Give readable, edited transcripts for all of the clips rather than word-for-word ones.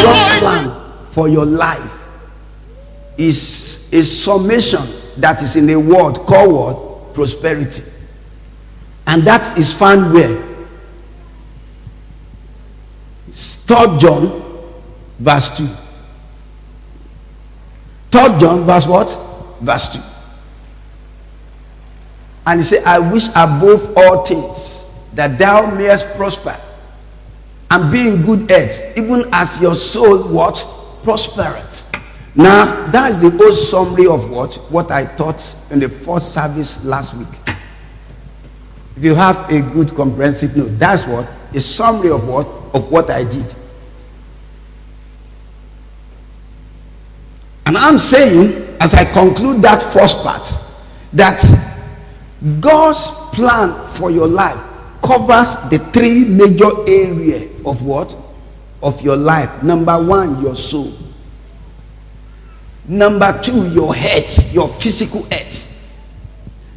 God's plan for your life is a summation that is in a word called what? Prosperity. And that is found where? 3 John verse 2. 3 John verse what? Verse 2. And he said, I wish above all things that thou mayest prosper and be in good health, even as your soul what? Prospereth. Now, that is the whole summary of what I taught in the first service last week. If you have a good comprehensive note, that's what? A summary of what I did. And I'm saying, as I conclude that first part, that God's plan for your life covers the 3 major areas of what? Of your life. Number 1, your soul. Number 2, your head, your physical head.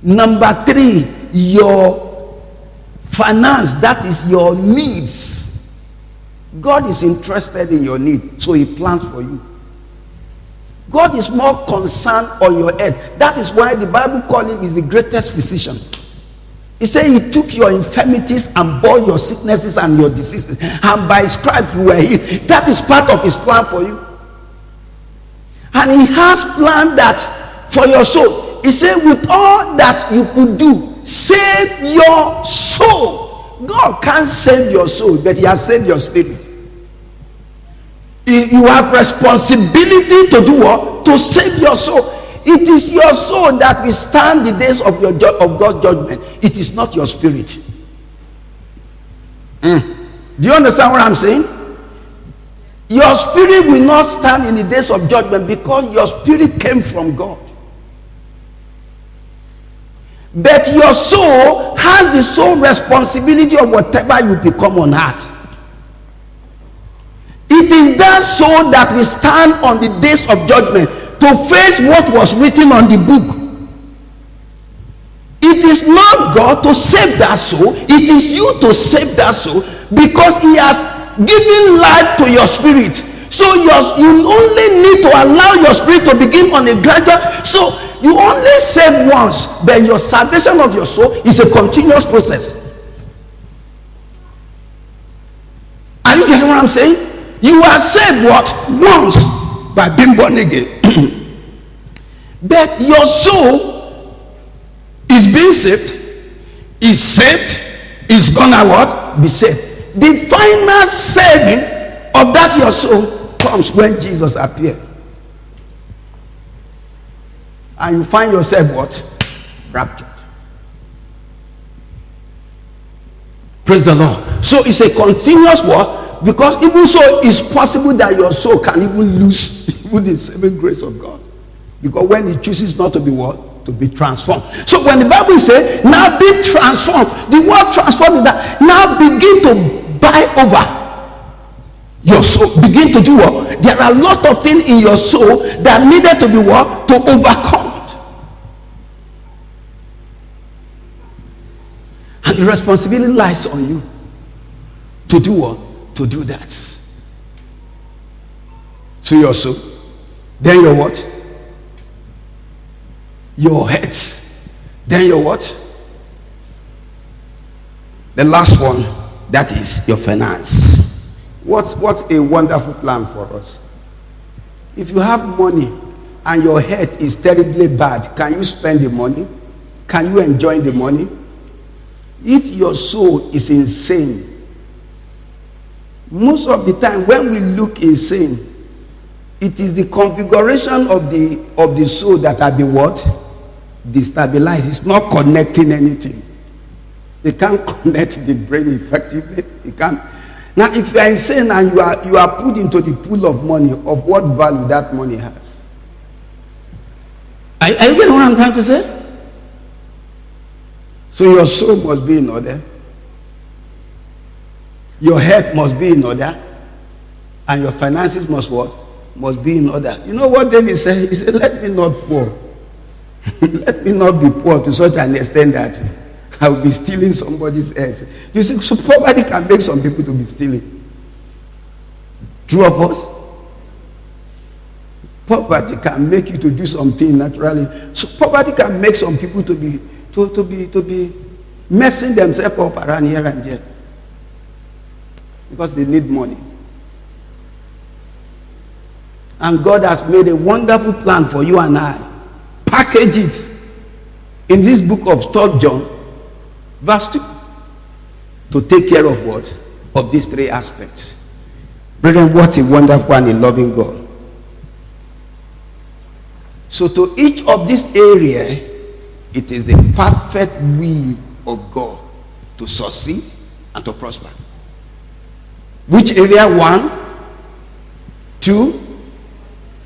Number 3, your finance, that is your needs. God is interested in your need, so he plans for you. God is more concerned on your head. That is why the Bible calls him is the greatest physician. He said he took your infirmities and bore your sicknesses and your diseases, and by his stripes you were healed. That is part of his plan for you. And he has planned that for your soul. He said with all that you could do, save your soul. God can't save your soul, but he has saved your spirit. You have responsibility to do what? To save your soul. It is your soul that will stand the days of God's judgment. It is not your spirit. Do you understand what I'm saying? Your spirit will not stand in the days of judgment because your spirit came from God. But your soul has the sole responsibility of whatever you become on earth. It is that soul that will stand on the days of judgment to face what was written on the book. It is not God to save that soul. It is you to save that soul, because he has given life to your spirit. So you only need to allow your spirit to begin on a gradual. So you only save once, but your salvation of your soul is a continuous process. Are you getting what I'm saying? You are saved what? Once, by being born again. But your soul is being saved, is gonna what? Be saved. The final saving of that your soul comes when Jesus appears. And you find yourself what? Raptured. Praise the Lord. So it's a continuous what? Because even so, it's possible that your soul can even lose even the saving grace of God. Because when he chooses not to be what? To be transformed. So when the Bible says, now be transformed, the word transform is that now begin to buy over your soul. Begin to do what? There are a lot of things in your soul that needed to be what? To overcome. And the responsibility lies on you to do what? To do that. So your soul, then your what? Your head, then your what? The last one, that is your finance. What a wonderful plan for us. If you have money and your head is terribly bad, can you spend the money? Can you enjoy the money? If your soul is insane, most of the time when we look insane, it is the configuration of the soul that have been what? Destabilized. It's not connecting anything. It can't connect the brain effectively. It can't. Now, if you are insane and you are put into the pool of money, of what value that money has? Are you getting what I'm trying to say? So your soul must be in order. Your head must be in order, and your finances must what? Must be in order. You know what David said? He said, let me not poor. Let me not be poor to such an extent that I will be stealing somebody's eggs. You see, so poverty can make some people to be stealing. True of us? Poverty can make you to do something naturally. So poverty can make some people to be messing themselves up around here and there because they need money. And God has made a wonderful plan for you and I. Package it in this book of 3 John, verse 2, to take care of what? Of these three aspects. Brethren, what a wonderful and a loving God. So to each of this area, it is the perfect will of God to succeed and to prosper. Which area? 1, 2,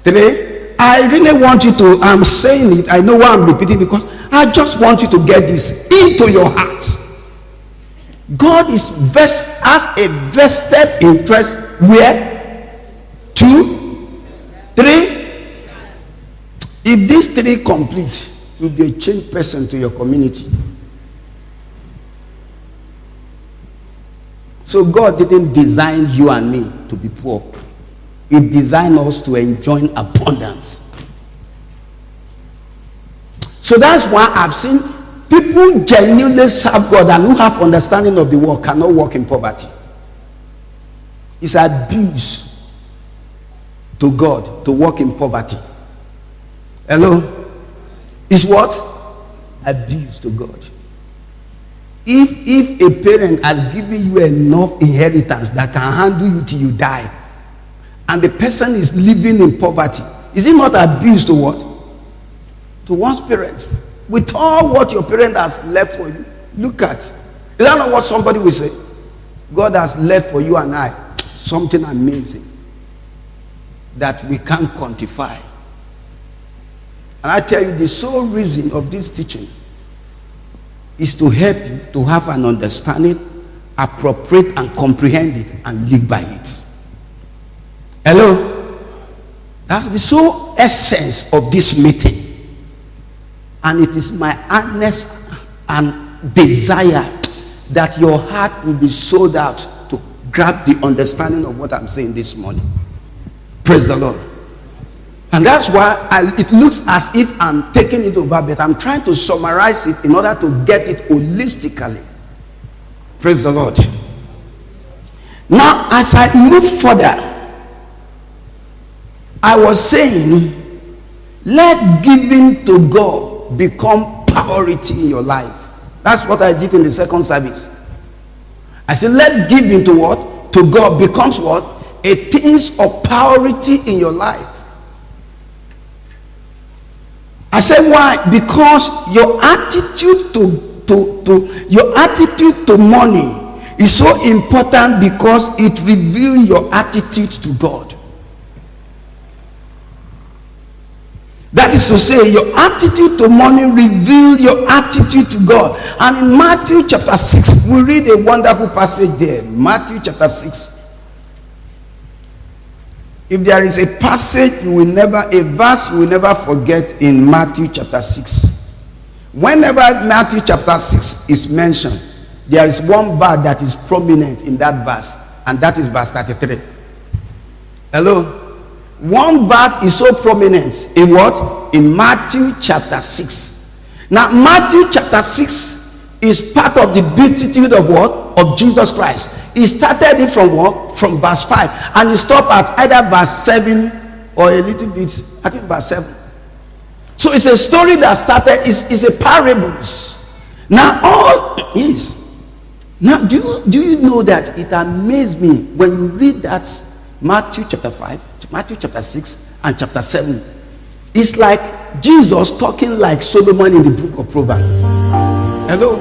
3. I really want you to, I'm saying it, I know why I'm repeating, because I just want you to get this into your heart. God has a vested interest where? 2, 3. If these 3 complete, you'll be a changed person to your community. So God didn't design you and me to be poor. He designed us to enjoy abundance. So that's why I've seen people genuinely serve God and who have understanding of the world cannot walk in poverty. It's abuse to God to walk in poverty. Hello? It's what? Abuse to God. If a parent has given you enough inheritance that can handle you till you die, and the person is living in poverty, is it not abuse to what? To one's parents. With all what your parent has left for you, look at. Is that not what somebody will say? God has left for you and I something amazing that we can't quantify. And I tell you, the sole reason of this teaching is to help you to have an understanding, appropriate and comprehend it, and live by it. Hello? That's the sole essence of this meeting. And it is my earnest and desire that your heart will be sold out to grab the understanding of what I'm saying this morning. Praise the Lord. And that's why it looks as if I'm taking it over, but I'm trying to summarize it in order to get it holistically. Praise the Lord. Now, as I move further, I was saying, let giving to God become priority in your life. That's what I did in the second service. I said, let giving to what? To God becomes what? A thing of priority in your life. I said, why? Because your attitude to money is so important, because it reveals your attitude to God. That is to say, your attitude to money reveals your attitude to God. And in Matthew chapter 6, we read a wonderful passage there. Matthew chapter 6. If there is a passage a verse you will never forget in Matthew chapter 6. Whenever Matthew chapter 6 is mentioned, there is one verse that is prominent in that verse, and that is verse 33. Hello? One verse is so prominent in what? In Matthew chapter 6. Now, Matthew chapter 6 is part of the beatitude of what? Of Jesus Christ. He started it from what? From verse 5. And he stopped at either verse 7 or a little bit, I think verse 7. So it's a story that started, it's a parables. Now all is. Now do you know that it amazed me when you read that Matthew chapter 5, Matthew chapter 6, and chapter 7. It's like Jesus talking like Solomon in the book of Proverbs. Hello?